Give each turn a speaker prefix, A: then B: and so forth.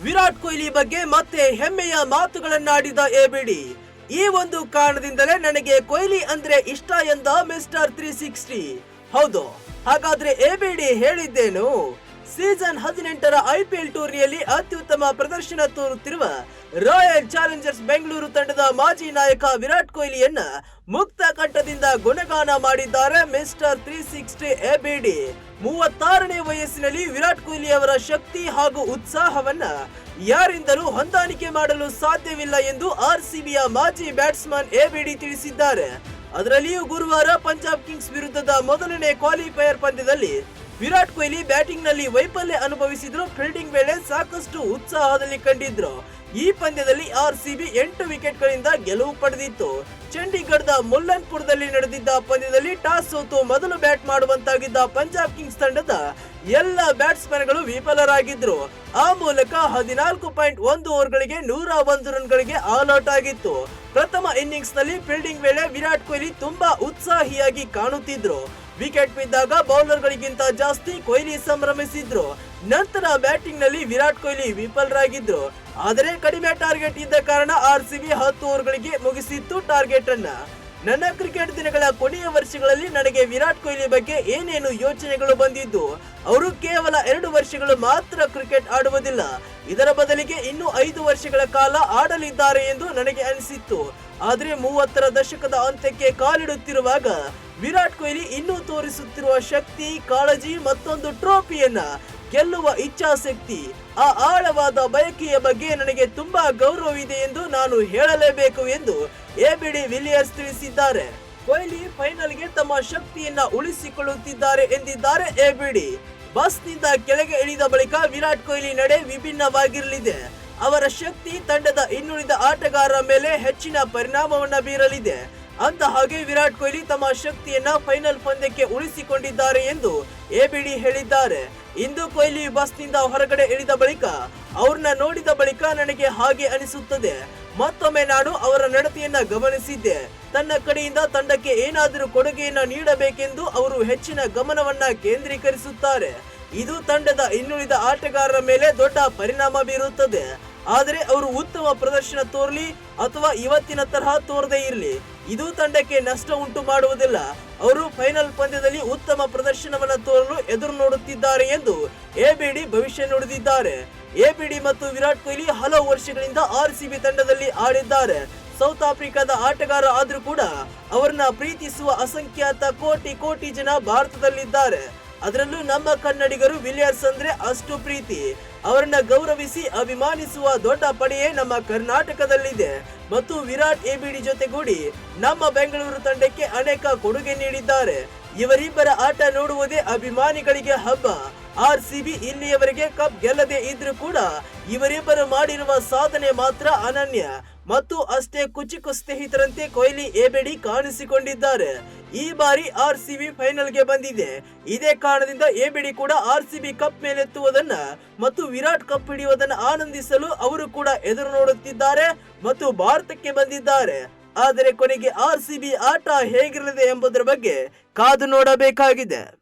A: ವಿರಾಟ್ ಕೊಹ್ಲಿ ಬಗ್ಗೆ ಮತ್ತೆ ಹೆಮ್ಮೆಯ ಮಾತುಗಳನ್ನಾಡಿದ ಎಬಿಡಿ. ಈ ಒಂದು ಕಾರಣದಿಂದಲೇ ನನಗೆ ಕೊಹ್ಲಿ ಅಂದ್ರೆ ಇಷ್ಟ ಎಂದ ಮಿಸ್ಟರ್ 360. ಹೌದು, ಹಾಗಾದ್ರೆ ಎಬಿಡಿ ಹೇಳಿದ್ದೇನು? ಸೀಸನ್ 18ರ IPL ಟೂರ್ನಿಯಲ್ಲಿ ಅತ್ಯುತ್ತಮ ಪ್ರದರ್ಶನ ತೋರುತ್ತಿರುವ ರಾಯಲ್ ಚಾಲೆಂಜರ್ಸ್ ಬೆಂಗಳೂರು ತಂಡದ ಮಾಜಿ ನಾಯಕ ವಿರಾಟ್ ಕೊಹ್ಲಿಯನ್ನ ಮುಕ್ತ ಕಂಠದಿಂದ ಗುಣಗಾನ ಮಾಡಿದ್ದಾರೆ ಮಿಸ್ಟರ್ 360 ಎಬಿಡಿ. 36ನೇ ವಯಸ್ಸಿನಲ್ಲಿ ವಿರಾಟ್ ಕೊಹ್ಲಿ ಅವರ ಶಕ್ತಿ ಹಾಗೂ ಉತ್ಸಾಹವನ್ನ ಯಾರಿಂದಲೂ ಹೊಂದಾಣಿಕೆ ಮಾಡಲು ಸಾಧ್ಯವಿಲ್ಲ ಎಂದು RCBಯ ಮಾಜಿ ಬ್ಯಾಟ್ಸ್ಮನ್ ಎಬಿಡಿ ತಿಳಿಸಿದ್ದಾರೆ. ಅದರಲ್ಲಿಯೂ ಗುರುವಾರ ಪಂಜಾಬ್ ಕಿಂಗ್ಸ್ ವಿರುದ್ಧದ ಮೊದಲನೇ ಕ್ವಾಲಿಫೈಯರ್ ಪಂದ್ಯದಲ್ಲಿ ವಿರಾಟ್ ಕೊಹ್ಲಿ ಬ್ಯಾಟಿಂಗ್ ನಲ್ಲಿ ವೈಫಲ್ಯ ಅನುಭವಿಸಿದ್ರು. ಫೀಲ್ಡಿಂಗ್ ವೇಳೆ ಸಾಕಷ್ಟು ಉತ್ಸಾಹದಲ್ಲಿ ಕಂಡಿದ್ರು. ಈ ಪಂದ್ಯದಲ್ಲಿ RCB 8 ವಿಕೆಟ್ ಗಳಿಂದ ಗೆಲುವು ಪಡೆದಿತ್ತು. ಚಂಡೀಗಢದ ಮುಲ್ಲನ್ಪುರದಲ್ಲಿ ನಡೆದಿದ್ದ ಪಂದ್ಯದಲ್ಲಿ ಟಾಸ್ ಸೋತು ಮೊದಲು ಬ್ಯಾಟ್ ಮಾಡುವಂತಾಗಿದ್ದ ಪಂಜಾಬ್ ಕಿಂಗ್ಸ್ ತಂಡದ ಎಲ್ಲ ಬ್ಯಾಟ್ಸ್ಮನ್ ಗಳು ವಿಫಲರಾಗಿದ್ರು. ಆ ಮೂಲಕ 14.1 ಓವರ್ಗಳಿಗೆ 101 ರನ್ಗಳಿಗೆ ಆಲ್ ಔಟ್ ಆಗಿತ್ತು. ಪ್ರಥಮ ಇನ್ನಿಂಗ್ಸ್ ನಲ್ಲಿ ಫೀಲ್ಡಿಂಗ್ ವೇಳೆ ವಿರಾಟ್ ಕೊಹ್ಲಿ ತುಂಬಾ ಉತ್ಸಾಹಿಯಾಗಿ ಕಾಣುತ್ತಿದ್ರು. ವಿಕೆಟ್ ಬಿದ್ದಾಗ ಬೌಲರ್ ಗಳಿಗಿಂತ ಜಾಸ್ತಿ ಕೊಹ್ಲಿ ಸಂಭ್ರಮಿಸಿದ್ರು. ನಂತರ ಬ್ಯಾಟಿಂಗ್ ನಲ್ಲಿ ವಿರಾಟ್ ಕೊಹ್ಲಿ ವಿಫಲರಾಗಿದ್ರು. ಆದರೆ ಕಡಿಮೆ ಟಾರ್ಗೆಟ್ ಇದ್ದ ಕಾರಣ RCB 10 ಓವರ್ಗಳಿಗೆ ಮುಗಿಸಿತ್ತು ಟಾರ್ಗೆಟ್ ಅನ್ನ. ನನ್ನ ಕ್ರಿಕೆಟ್ ದಿನಗಳ ಕೊನೆಯ ವರ್ಷಗಳಲ್ಲಿ ನನಗೆ ವಿರಾಟ್ ಕೊಹ್ಲಿ ಬಗ್ಗೆ ಏನೇನು ಯೋಚನೆಗಳು ಬಂದಿದ್ದು, ಅವರು ಕೇವಲ 2 ವರ್ಷಗಳು ಮಾತ್ರ ಕ್ರಿಕೆಟ್ ಆಡುವುದಿಲ್ಲ, ಇದರ ಬದಲಿಗೆ ಇನ್ನೂ 5 ವರ್ಷಗಳ ಕಾಲ ಆಡಲಿದ್ದಾರೆ ಎಂದು ನನಗೆ ಅನಿಸಿತ್ತು. ಆದ್ರೆ 30ರ ದಶಕದ ಅಂತ್ಯಕ್ಕೆ ಕಾಲಿಡುತ್ತಿರುವಾಗ ವಿರಾಟ್ ಕೊಹ್ಲಿ ಇನ್ನೂ ತೋರಿಸುತ್ತಿರುವ ಶಕ್ತಿ, ಕಾಳಜಿ, ಮತ್ತೊಂದು ಟ್ರೋಫಿಯನ್ನ ಗೆಲ್ಲುವ ಇಚ್ಛಾಶಕ್ತಿ, ಆ ಆಳವಾದ ಬಯಕೆಯ ಬಗ್ಗೆ ನನಗೆ ತುಂಬಾ ಗೌರವವಿದೆ ಎಂದು ನಾನು ಹೇಳಲೇಬೇಕು ಎಂದು ಎಬಿಡಿ ವಿಲಿಯರ್ಸ್ ತಿಳಿಸಿದ್ದಾರೆ. ಕೊಹ್ಲಿ ಫೈನಲ್ಗೆ ತಮ್ಮ ಶಕ್ತಿಯನ್ನ ಉಳಿಸಿಕೊಳ್ಳುತ್ತಿದ್ದಾರೆ ಎಂದಿದ್ದಾರೆ ಎಬಿಡಿ. ಬಸ್ನಿಂದ ಕೆಳಗೆ ಇಳಿದ ಬಳಿಕ ವಿರಾಟ್ ಕೊಹ್ಲಿ ನಡೆ ವಿಭಿನ್ನವಾಗಿರಲಿದೆ. ಅವರ ಶಕ್ತಿ ತಂಡದ ಇನ್ನುಳಿದ ಆಟಗಾರರ ಮೇಲೆ ಹೆಚ್ಚಿನ ಪರಿಣಾಮವನ್ನ ಬೀರಲಿದೆ. ಅಂದ ಹಾಗೆ ವಿರಾಟ್ ಕೊಹ್ಲಿ ತಮ್ಮ ಶಕ್ತಿಯನ್ನ ಫೈನಲ್ ಪಂದ್ಯಕ್ಕೆ ಉಳಿಸಿಕೊಂಡಿದ್ದಾರೆ ಎಂದು ಎಬಿಡಿ ಹೇಳಿದ್ದಾರೆ. ಇಂದು ಕೊಹ್ಲಿ ಬಸ್ನಿಂದ ಹೊರಗಡೆ ಇಳಿದ ಬಳಿಕ ಅವ್ರನ್ನ ನೋಡಿದ ಬಳಿಕ ನನಗೆ ಹಾಗೆ ಅನಿಸುತ್ತದೆ. ಮತ್ತೊಮ್ಮೆ ನಾನು ಅವರ ನಡತೆಯನ್ನ ಗಮನಿಸಿದ್ದೆ. ತನ್ನ ಕಡೆಯಿಂದ ತಂಡಕ್ಕೆ ಏನಾದರೂ ಕೊಡುಗೆಯನ್ನ ನೀಡಬೇಕೆಂದು ಅವರು ಹೆಚ್ಚಿನ ಗಮನವನ್ನ ಕೇಂದ್ರೀಕರಿಸುತ್ತಾರೆ. ಇದು ತಂಡದ ಇನ್ನುಳಿದ ಆಟಗಾರರ ಮೇಲೆ ದೊಡ್ಡ ಪರಿಣಾಮ ಬೀರುತ್ತದೆ. ಆದರೆ ಅವರು ಉತ್ತಮ ಪ್ರದರ್ಶನ ತೋರಲಿ ಅಥವಾ ಇವತ್ತಿನ ತರಹ ತೋರದೇ ಇರಲಿ, ಇದು ತಂಡಕ್ಕೆ ನಷ್ಟ ಉಂಟು ಮಾಡುವುದಿಲ್ಲ. ಅವರು ಫೈನಲ್ ಪಂದ್ಯದಲ್ಲಿ ಉತ್ತಮ ಪ್ರದರ್ಶನವನ್ನ ತೋರಲು ಎದುರು ನೋಡುತ್ತಿದ್ದಾರೆ ಎಂದು ಎಬಿಡಿ ಭವಿಷ್ಯ ನುಡಿದಿದ್ದಾರೆ. ಎಬಿಡಿ ಮತ್ತು ವಿರಾಟ್ ಕೊಹ್ಲಿ ಹಲವು ವರ್ಷಗಳಿಂದ RCB ತಂಡದಲ್ಲಿ ಆಡಿದ್ದಾರೆ. ಸೌತ್ ಆಫ್ರಿಕಾದ ಆಟಗಾರ ಆದ್ರೂ ಕೂಡ ಅವರನ್ನ ಪ್ರೀತಿಸುವ ಅಸಂಖ್ಯಾತ ಕೋಟಿ ಜನ ಭಾರತದಲ್ಲಿದ್ದಾರೆ. ಅದರಲ್ಲೂ ನಮ್ಮ ಕನ್ನಡಿಗರು ವಿಲಿಯರ್ಸ್ ಅಂದ್ರೆ ಅಷ್ಟು ಪ್ರೀತಿ. ಅವರನ್ನ ಗೌರವಿಸಿ ಅಭಿಮಾನಿಸುವ ದೊಡ್ಡ ಪಡೆಯೇ ನಮ್ಮ ಕರ್ನಾಟಕದಲ್ಲಿದೆ. ಮತ್ತು ವಿರಾಟ್ ಎಬಿಡಿ ಜೊತೆಗೂಡಿ ನಮ್ಮ ಬೆಂಗಳೂರು ತಂಡಕ್ಕೆ ಅನೇಕ ಕೊಡುಗೆ ನೀಡಿದ್ದಾರೆ. ಇವರಿಬ್ಬರ ಆಟ ನೋಡುವುದೇ ಅಭಿಮಾನಿಗಳಿಗೆ ಹಬ್ಬ. RCB ಇಲ್ಲಿಯವರೆಗೆ ಕಪ್ ಗೆಲ್ಲದೆ ಇದ್ರೂ ಕೂಡ ಇವರಿಬ್ಬರು ಮಾಡಿರುವ ಸಾಧನೆ ಮಾತ್ರ ಅನನ್ಯ. ಮತ್ತು ಅಷ್ಟೇ ಕುಚಿಕು ಸ್ನೇಹಿತರಂತೆ ಕೊಹ್ಲಿ ಎಬಿಡಿ ಕಾಣಿಸಿಕೊಂಡಿದ್ದಾರೆ. ಈ ಬಾರಿ RCB ಫೈನಲ್ಗೆ ಬಂದಿದೆ. ಇದೇ ಕಾರಣದಿಂದ ಎಬಿಡಿ ಕೂಡ RCB ಕಪ್ ಮೇಲೆತ್ತುವುದನ್ನ ಮತ್ತು ವಿರಾಟ್ ಕಪ್ ಹಿಡಿಯುವುದನ್ನು ಆನಂದಿಸಲು ಅವರು ಕೂಡ ಎದುರು ನೋಡುತ್ತಿದ್ದಾರೆ ಮತ್ತು ಭಾರತಕ್ಕೆ ಬಂದಿದ್ದಾರೆ. ಆದರೆ ಕೊನೆಗೆ RCB ಆಟ ಹೇಗಿರಲಿದೆ ಎಂಬುದರ ಬಗ್ಗೆ ಕಾದು ನೋಡಬೇಕಾಗಿದೆ.